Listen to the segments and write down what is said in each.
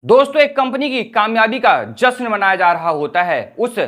दोस्तों, एक कंपनी की कामयाबी का जश्न मनाया जा रहा होता है। उस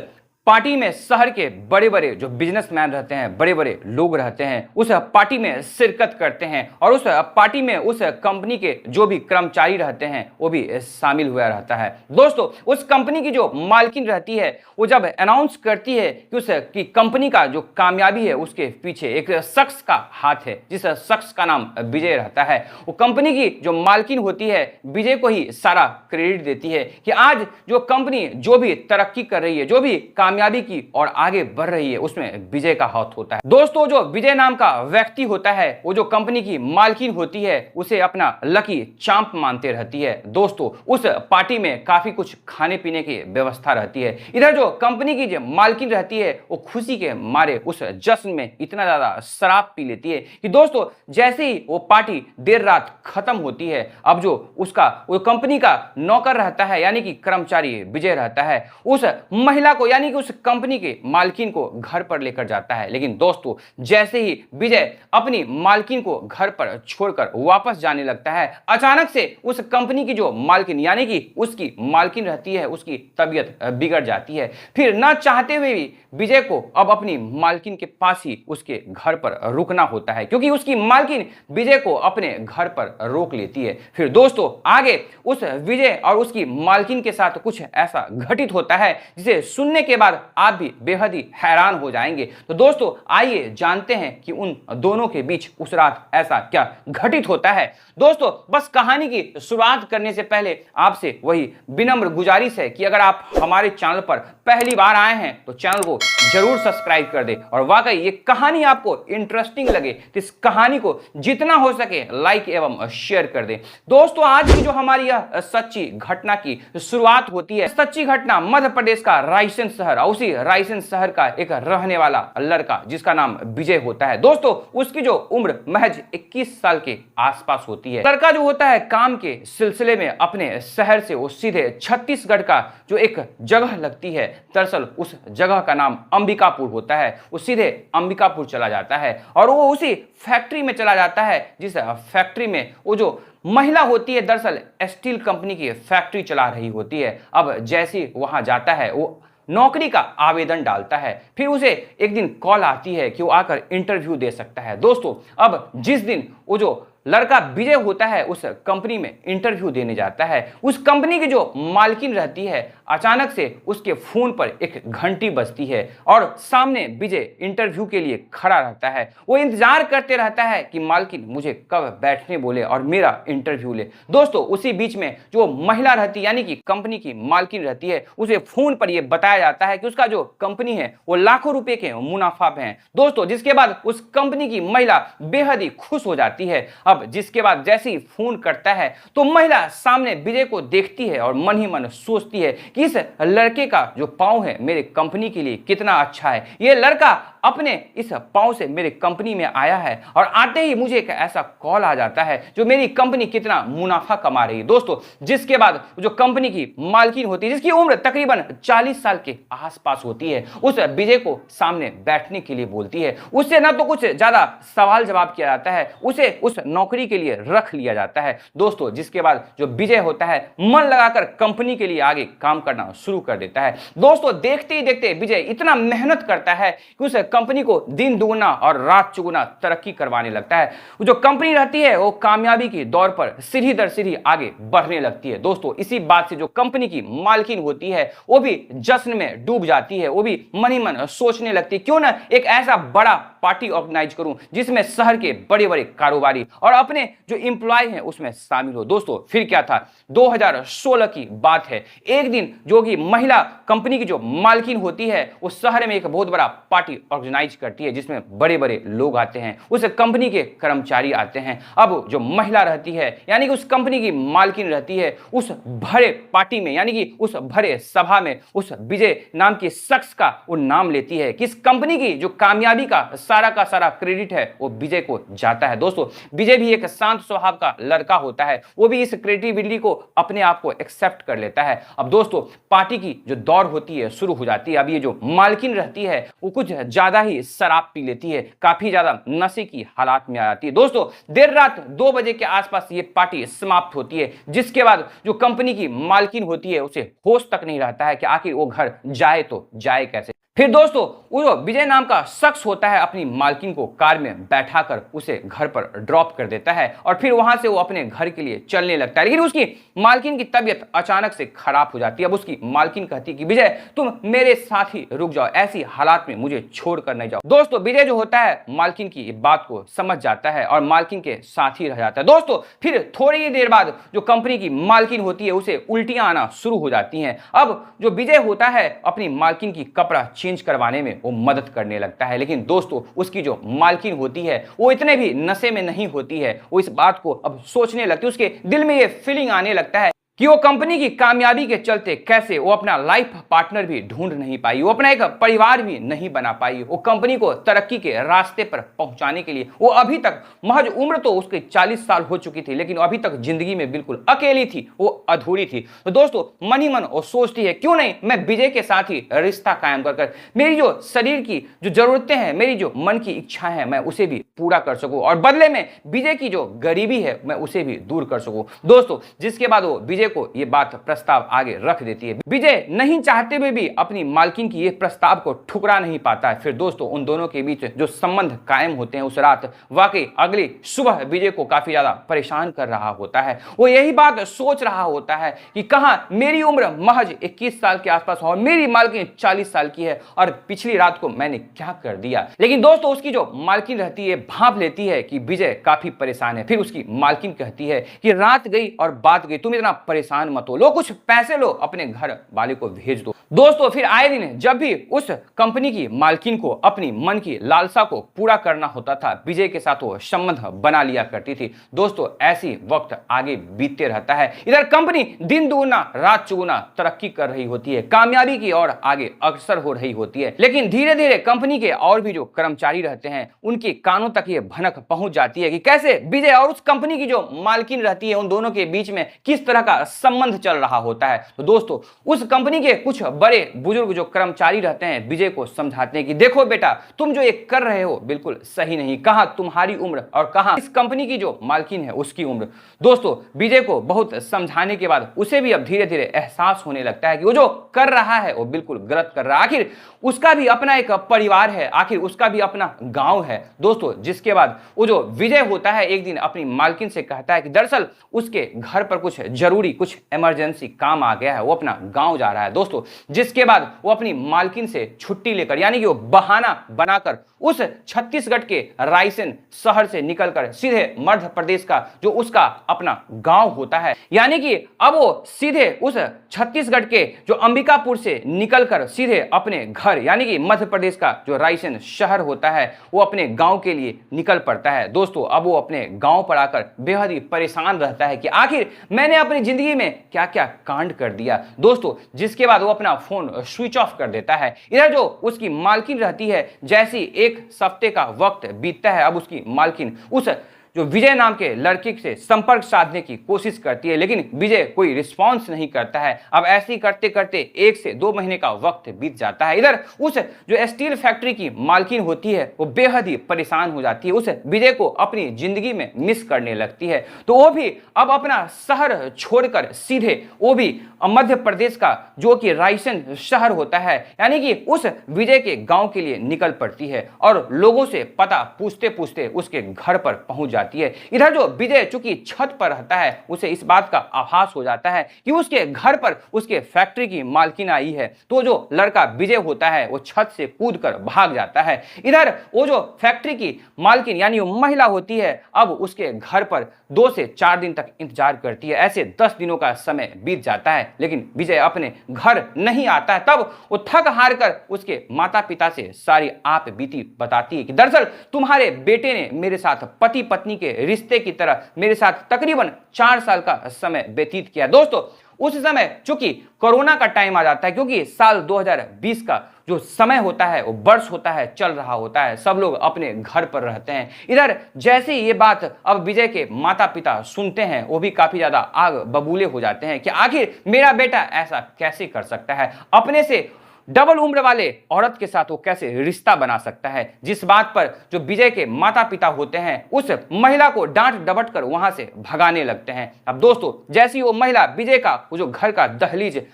पार्टी में शहर के बड़े बड़े जो बिजनेसमैन रहते हैं, बड़े बड़े लोग रहते हैं, उस पार्टी में शिरकत करते हैं और उस पार्टी में उस कंपनी के जो भी कर्मचारी रहते हैं वो भी शामिल हुआ रहता है। दोस्तों, उस कंपनी की जो मालकिन रहती है वो जब अनाउंस करती है कि उस की कंपनी का जो कामयाबी है उसके पीछे एक शख्स का हाथ है, जिस शख्स का नाम विजय रहता है। वो कंपनी की जो मालकिन होती है विजय को ही सारा क्रेडिट देती है कि आज जो कंपनी जो भी तरक्की कर रही है, जो भी कामयाबी की और आगे बढ़ रही है, उसमें विजय का हाथ होता है। दोस्तों, जो विजय नाम का व्यक्ति होता है वो जो कंपनी की मालकिन होती है उसे अपना लकी चांप मानते रहती है। दोस्तों, उस पार्टी में काफी कुछ खाने पीने की व्यवस्था रहती है। इधर जो कंपनी की जो मालकिन रहती है वो खुशी के मारे उस जश्न में इतना ज्यादा शराब पी लेती है कि दोस्तों जैसे ही वो पार्टी देर रात खत्म होती है, अब जो उसका वो कंपनी का नौकर रहता है यानी कि कर्मचारी विजय रहता है, उस महिला को यानी कि उस कंपनी के मालकिन को घर पर लेकर जाता है। लेकिन दोस्तों, जैसे ही विजय अपनी मालकिन को घर पर छोड़कर वापस जाने लगता है, अचानक से उस कंपनी की जो मालकिन यानी कि उसकी मालकिन रहती है उसकी तबीयत बिगड़ जाती है। फिर ना चाहते हुए भी विजय को अब अपनी मालकिन के पास ही उसके घर पर रुकना होता है, क्योंकि उसकी मालकिन विजय को अपने घर पर रोक लेती है। फिर दोस्तों, आगे उस विजय और उसकी मालकिन के साथ कुछ ऐसा घटित होता है जिसे सुनने के बाद आप भी बेहद ही हैरान हो जाएंगे। तो दोस्तों, आइए जानते हैं कि उन दोनों के बीच उस रात ऐसा क्या घटित होता है। दोस्तों, बस कहानी की शुरुआत करने से पहले आपसे वही विनम्र गुजारिश है कि अगर आप हमारे चैनल पर पहली बार आए हैं तो चैनल को जरूर सब्सक्राइब कर दें और वाकई ये कहानी आपको इंटरेस्टिंग लगे तो इस कहानी को जितना हो सके लाइक एवं शेयर कर दें। दोस्तों, आज की जो हमारी यह सच्ची घटना की शुरुआत होती है, सच्ची घटना मध्य प्रदेश का रायसेन शहर, उसी रायसेन शहर का एक रहने वाला लड़का जिसका नाम विजय होता है। दोस्तों, उसकी जो उम्र महज 21 साल के आसपास होती है। लड़का जो होता है काम के सिलसिले में अपने शहर से वो सीधे छत्तीसगढ़ का जो एक जगह लगती है, दरअसल उस जगह का नाम अंबिकापुर होता है, वो सीधे अंबिकापुर चला जाता है और वो उसी फैक्ट्री में चला जाता है जिस फैक्ट्री में वो जो महिला होती है दरअसल स्टील कंपनी की फैक्ट्री चला रही होती है। अब जैसे वहां जाता है वो नौकरी का आवेदन डालता है, फिर उसे एक दिन कॉल आती है कि वो आकर इंटरव्यू दे सकता है। दोस्तों, अब जिस दिन वो जो लड़का विजय होता है उस कंपनी में इंटरव्यू देने जाता है, उस कंपनी की जो मालकिन रहती है अचानक से उसके फोन पर एक घंटी बजती है और सामने विजय इंटरव्यू के लिए खड़ा रहता है। वो इंतजार करते रहता है कि मालकिन मुझे कब बैठने बोले और मेरा इंटरव्यू ले। दोस्तों, उसी बीच में जो महिला रहती है यानी कि कंपनी की मालकिन रहती है उसे फोन पर यह बताया जाता है कि उसका जो कंपनी है वो लाखों रुपए के मुनाफा में है। दोस्तों, जिसके बाद उस कंपनी की महिला बेहद ही खुश हो जाती है। अब जिसके बाद जैसे ही फोन करता है तो महिला सामने विजय को देखती है और मन ही मन सोचती है कि इस लड़के का जो पाँव है मेरे कंपनी के लिए कितना अच्छा है। ये लड़का अपने इस पाँव से मेरे कंपनी में आया है और आते ही मुझे एक ऐसा कॉल आ जाता है जो मेरी कंपनी कितना मुनाफा कमा रही है। दोस्तों, जिसके बाद जो कंपनी की मालकिन होती है जिसकी उम्र तकरीबन 40 साल के आसपास होती है, उस विजय को सामने बैठने के लिए बोलती है। उससे ना तो कुछ ज्यादा सवाल जवाब किया जाता है, उसे उस नौकरी के लिए रख लिया जाता है। दोस्तों, जिसके बाद जो विजय होता है मन लगाकर कंपनी के लिए आगे काम करना शुरू कर देता है। दोस्तों, देखते ही देखते विजय इतना मेहनत करता है कि उस कंपनी को दिन दुगुना और रात चौगुना तरक्की करवाने लगता है। जो कंपनी रहती है वो कामयाबी की दौर पर सीढ़ी दर सीढ़ी आगे बढ़ने लगती है। दोस्तों, इसी बात से जो कंपनी की मालकिन होती है वो भी जश्न में डूब जाती है। वो भी मन ही मन सोचने लगती है क्यों ना एक ऐसा बड़ा पार्टी ऑर्गेनाइज करूं जिसमें शहर के बड़े बड़े कारोबारी और अपने जो एम्प्लॉय हैं उसमें शामिल हो। दोस्तों, फिर क्या था, 2016 की बात है। एक दिन जो कि महिला कंपनी की जो मालकिन होती है वो शहर में एक बहुत बड़ा पार्टी ऑर्गेनाइज करती है जिसमें बड़े बड़े लोग आते हैं, उस कंपनी के कर्मचारी आते हैं। अब जो महिला रहती है यानी कि उस कंपनी की मालकिन रहती है उस भरे पार्टी में यानी कि उस भरे सभा में उस विजय नाम के शख्स का वो नाम लेती है कि इस कंपनी की जो कामयाबी का सारा का सारा क्रेडिट है वो विजय को जाता है। दोस्तों विजय भी एक शांत स्वभाव का लड़का होता है, वो भी इस क्रिएटिविटी को अपने आप को एक्सेप्ट कर लेता है। अब दोस्तों पार्टी की जो दौड़ होती है शुरू हो जाती है। अब ये जो मालकिन रहती है वो कुछ ज्यादा ही शराब पी लेती है, काफी ज्यादा नशे की हालात में आ जाती है। दोस्तों देर रात 2 बजे के आसपास ये पार्टी समाप्त होती है, जिसके बाद जो कंपनी की मालकिन होती है उसे होश तक नहीं रहता है कि आखिर वो घर जाए तो जाए कैसे। फिर दोस्तों वो विजय नाम का शख्स होता है अपनी मालकिन को कार में बैठाकर उसे घर पर ड्रॉप कर देता है और फिर वहां से वो अपने घर के लिए चलने लगता है। लेकिन उसकी मालकिन की तबीयत अचानक से खराब हो जाती है। अब उसकी मालकिन कहती है कि विजय तुम मेरे साथ ही रुक जाओ, ऐसी हालात में मुझे छोड़कर नहीं जाओ। दोस्तों विजय जो होता है मालकिन की बात को समझ जाता है और मालकिन के साथ ही रह जाता है। दोस्तों फिर थोड़ी ही देर बाद जो कंपनी की मालकिन होती है उसे उल्टियां आना शुरू हो जाती हैं। अब जो विजय होता है अपनी मालकिन की कपड़ा चेंज करवाने में वो मदद करने लगता है, लेकिन दोस्तों उसकी जो मालकिन होती है वो इतने भी नशे में नहीं होती है। वो इस बात को अब सोचने लगती है, उसके दिल में ये फीलिंग आने लगता है कि वो कंपनी की कामयाबी के चलते कैसे वो अपना लाइफ पार्टनर भी ढूंढ नहीं पाई, वो अपना एक परिवार भी नहीं बना पाई। वो कंपनी को तरक्की के रास्ते पर पहुंचाने के लिए वो अभी तक, महज उम्र तो उसकी 40 साल हो चुकी थी, लेकिन अभी तक जिंदगी में बिल्कुल अकेली थी, वो अधूरी थी। तो दोस्तों मन ही मन वो सोचती है क्यों नहीं मैं विजय के साथ ही रिश्ता कायम कर मेरी जो शरीर की जो जरूरतें हैं, मेरी जो मन की इच्छाएं हैं, मैं उसे भी पूरा कर सकूं और बदले में विजय की जो गरीबी है मैं उसे भी दूर कर सकूं। दोस्तों जिसके बाद वो विजय को ये बात प्रस्ताव आगे रख देती है। विजय नहीं चाहते हुए भी अपनी मालकिन की ये प्रस्ताव को ठुकरा नहीं पाता है। फिर दोस्तों उन दोनों के बीच जो संबंध कायम होते हैं उस रात वाकई अगली सुबह विजय को काफी ज्यादा परेशान कर रहा होता है। वो यही बात सोच रहा होता है कि कहां मेरी उम्र महज 21 साल के आसपास और मेरी मालकिन 40 साल की है और पिछली रात को मैंने क्या कर दिया। लेकिन दोस्तों उसकी जो मालकिन रहती है भांप लेती है कि विजय काफी परेशान है। फिर उसकी मालकिन कहती है कि रात गई और बात गई, तुम इतना परेशान मत हो, लो कुछ पैसे लो अपने घर वाले को भेज दो। दोस्तों फिर आए दिन जब भी उस कंपनी की मालकिन को अपनी मन की लालसा को पूरा करना होता था विजय के साथ वो संबंध बना लिया करती थी। दोस्तों ऐसी वक्त आगे बीतते रहता है। इधर कंपनी दिन दुगुना रात चौगुना तरक्की कर रही होती है, कामयाबी की ओर आगे अग्रसर हो रही होती है। लेकिन धीरे धीरे कंपनी के और भी जो कर्मचारी रहते हैं उनके कानों तक ये भनक पहुंच जाती है कि कैसे विजय और उस कंपनी की जो मालकिन रहती है उन दोनों के बीच में किस तरह का संबंध चल रहा होता है। तो दोस्तों उस कंपनी के कुछ बड़े बुजुर्ग जो कर्मचारी रहते हैं विजय को समझाते हैं कि देखो बेटा तुम जो ये कर रहे हो बिल्कुल सही नहीं, कहां तुम्हारी उम्र और कहां इस कंपनी की जो मालकिन है उसकी उम्र। दोस्तों विजय को बहुत समझाने के बाद उसे भी अब धीरे धीरे एहसास होने लगता है कि वो जो कर रहा है वो बिल्कुल गलत कर रहा है। आखिर उसका भी अपना एक परिवार है, आखिर उसका भी अपना गांव है। दोस्तों जिसके बाद वो जो विजय होता है एक दिन अपनी मालकिन से कहता है कि दरअसल उसके घर पर कुछ जरूरी कुछ इमरजेंसी काम आ गया है, वो अपना गांव जा रहा है। दोस्तों जिसके बाद वो अपनी मालकिन से छुट्टी लेकर यानी कि वो बहाना बनाकर उस छत्तीसगढ़ के रायसेन शहर से निकलकर सीधे मध्य प्रदेश का जो उसका अपना गांव होता है, यानी कि अब वो सीधे उस छत्तीसगढ़ के जो अंबिकापुर से निकलकर सीधे अपने घर यानी कि मध्य प्रदेश का जो रायसेन शहर होता है वो अपने गांव के लिए निकल पड़ता है। दोस्तों अब वो अपने गांव पर आकर बेहद ही परेशान रहता है कि आखिर मैंने अपनी जिंदगी में क्या क्या कांड कर दिया। दोस्तों जिसके बाद वो अपना फोन स्विच ऑफ कर देता है। इधर जो उसकी मालकिन रहती है जैसी एक हफ्ते का वक्त बीतता है अब उसकी मालकिन उस जो विजय नाम के लड़के से संपर्क साधने की कोशिश करती है, लेकिन विजय कोई रिस्पॉन्स नहीं करता है। अब ऐसे ही करते करते 1 से 2 महीने का वक्त बीत जाता है। इधर उस जो स्टील फैक्ट्री की मालकिन होती है वो बेहद ही परेशान हो जाती है, उस विजय को अपनी जिंदगी में मिस करने लगती है। तो वो भी अब अपना शहर छोड़कर सीधे वो भी मध्य प्रदेश का जो कि रायसेन शहर होता है यानी कि उस विजय के गांव के लिए निकल पड़ती है और लोगों से पता पूछते पूछते उसके घर पर पहुंच जाती है। इधर जो विजय चूंकि छत पर रहता है उसे इस बात का आभास हो जाता है कि उसके घर पर उसके फैक्ट्री की मालकिन आई है। तो जो लड़का विजय होता है वो छत से कूदकर भाग जाता है। इधर वो जो फैक्ट्री की मालकिन यानी वो महिला होती है अब उसके घर पर 2 से 4 दिन तक इंतजार करती है। ऐसे 10 दिनों का समय बीत जाता है लेकिन विजय अपने घर नहीं आता है। तब वो थक हार कर उसके माता पिता से सारी आप बीती बताती है कि दरअसल तुम्हारे बेटे ने मेरे साथ पति पत्नी के रिश्ते की तरह मेरे साथ तकरीबन 4 साल का समय व्यतीत किया। दोस्तों उस समय चूंकि कोरोना का टाइम आ जाता है, क्योंकि साल 2020 का जो समय होता है वो वर्ष होता है, चल रहा होता है, सब लोग अपने घर पर रहते हैं। इधर जैसे ये बात अब विजय के माता पिता सुनते हैं, वो भी काफी ज्यादा आग बबूले हो जाते हैं कि आखिर मेरा बेटा ऐसा कैसे कर सकता है, अपने से डबल उम्र वाले औरत के साथ वो कैसे रिश्ता बना सकता है। जिस बात पर जो विजय के माता पिता होते हैं उस महिला को डांट डबट कर वहां से भगाने लगते हैं। अब दोस्तों जैसी वो महिला विजय का वो जो घर का दहलीज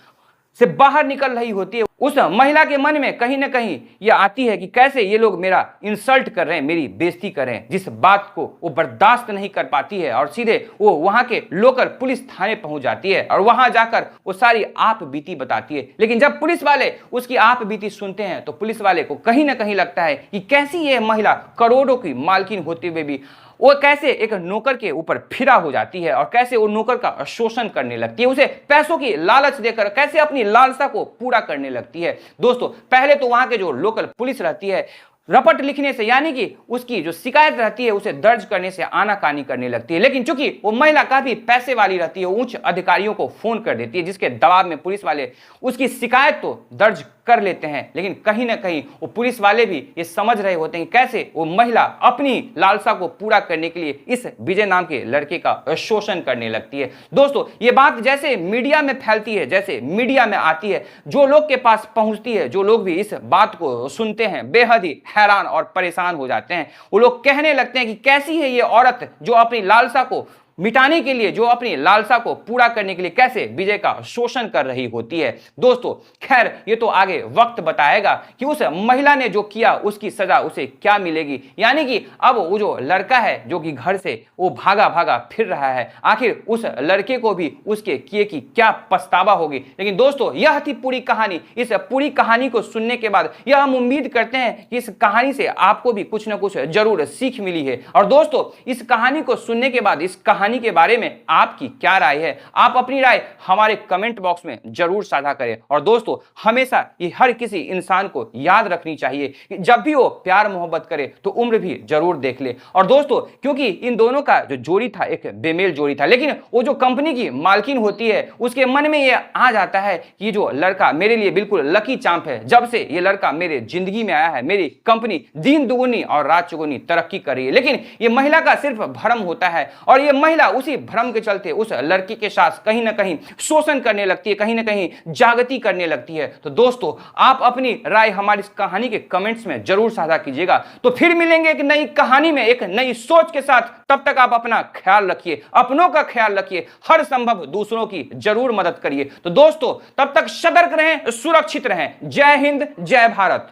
से बाहर निकल रही होती है, उस महिला के मन में कहीं ना कहीं यह आती है कि कैसे ये लोग मेरा इंसल्ट कर रहे हैं, मेरी बेइज्जती कर रहे हैं। जिस बात को वो बर्दाश्त नहीं कर पाती है और सीधे वो वहां के लोकल पुलिस थाने पहुंच जाती है और वहां जाकर वो सारी आप बीती बताती है। लेकिन जब पुलिस वाले उसकी आप बीती सुनते हैं तो पुलिस वाले को कहीं ना कहीं लगता है कि कैसी ये महिला करोड़ों की मालकिन होते हुए भी वो कैसे एक नौकर के ऊपर फिदा हो जाती है और कैसे वो नौकर का शोषण करने लगती है, उसे पैसों की लालच देकर कैसे अपनी लालसा को पूरा करने लगती है। दोस्तों पहले तो वहां के जो लोकल पुलिस रहती है रपट लिखने से, यानी कि उसकी जो शिकायत रहती है उसे दर्ज करने से आनाकानी करने लगती है। लेकिन चूंकि वो महिला काफी पैसे वाली रहती है, उच्च अधिकारियों को फोन कर देती है, जिसके दबाव में पुलिस वाले उसकी शिकायत तो दर्ज कर लेते हैं। लेकिन कहीं ना कहीं वो पुलिस वाले भी ये समझ रहे होते हैं कैसे वो महिला अपनी लालसा को पूरा करने के लिए इस विजय नाम के लड़के का शोषण करने लगती है। दोस्तों ये बात जैसे मीडिया में फैलती है, जैसे मीडिया में आती है, जो लोग के पास पहुंचती है, जो लोग भी इस बात को सुनते हैं बेहद ही हैरान और परेशान हो जाते हैं। वो लोग कहने लगते हैं कि कैसी है ये औरत जो अपनी लालसा को मिटाने के लिए, जो अपनी लालसा को पूरा करने के लिए कैसे विजय का शोषण कर रही होती है। दोस्तों खैर ये तो आगे वक्त बताएगा कि उस महिला ने जो किया उसकी सजा उसे क्या मिलेगी। यानी कि अब वो जो लड़का है जो कि घर से वो भागा भागा फिर रहा है, आखिर उस लड़के को भी उसके किए की क्या पछतावा होगी। लेकिन दोस्तों यह थी पूरी कहानी। इस पूरी कहानी को सुनने के बाद यह हम उम्मीद करते हैं कि इस कहानी से आपको भी कुछ ना कुछ जरूर सीख मिली है। और दोस्तों इस कहानी को सुनने के बाद इस कहानी के बारे में आपकी क्या राय है, आप अपनी राय हमारे कमेंट बॉक्स में जरूर साझा करें। और दोस्तों हमेशा ये हर किसी इंसान को याद रखनी चाहिए कि जब भी वो प्यार मोहब्बत करे तो उम्र भी जरूर देख ले। और दोस्तों क्योंकि इन दोनों का जो जोड़ी था एक बेमेल जोड़ी था, लेकिन वो जो कंपनी की मालकिन होती है उसके मन में ये आ जाता है कि ये जो लड़का मेरे लिए बिल्कुल लकी चांप है, जब से ये लड़का मेरे जिंदगी में आया है मेरी कंपनी दिन दुगुनी और रात चौगुनी तरक्की कर रही है। लेकिन ये महिला का सिर्फ भ्रम होता है और ये महिला उसी भ्रम के चलते उस लड़की के साथ कहीं ना कहीं शोषण करने लगती है, कहीं ना कहीं जागती करने लगती है। तो दोस्तों आप अपनी राय हमारी इस कहानी के कमेंट्स में जरूर साझा कीजिएगा। तो फिर मिलेंगे एक नई कहानी में एक नई सोच के साथ। तब तक आप अपना ख्याल रखिए, अपनों का ख्याल रखिए, हर संभव दूसरों की जरूर मदद करिए। तो दोस्तों तब तक सतर्क रहें, सुरक्षित रहें। जय हिंद, जय भारत।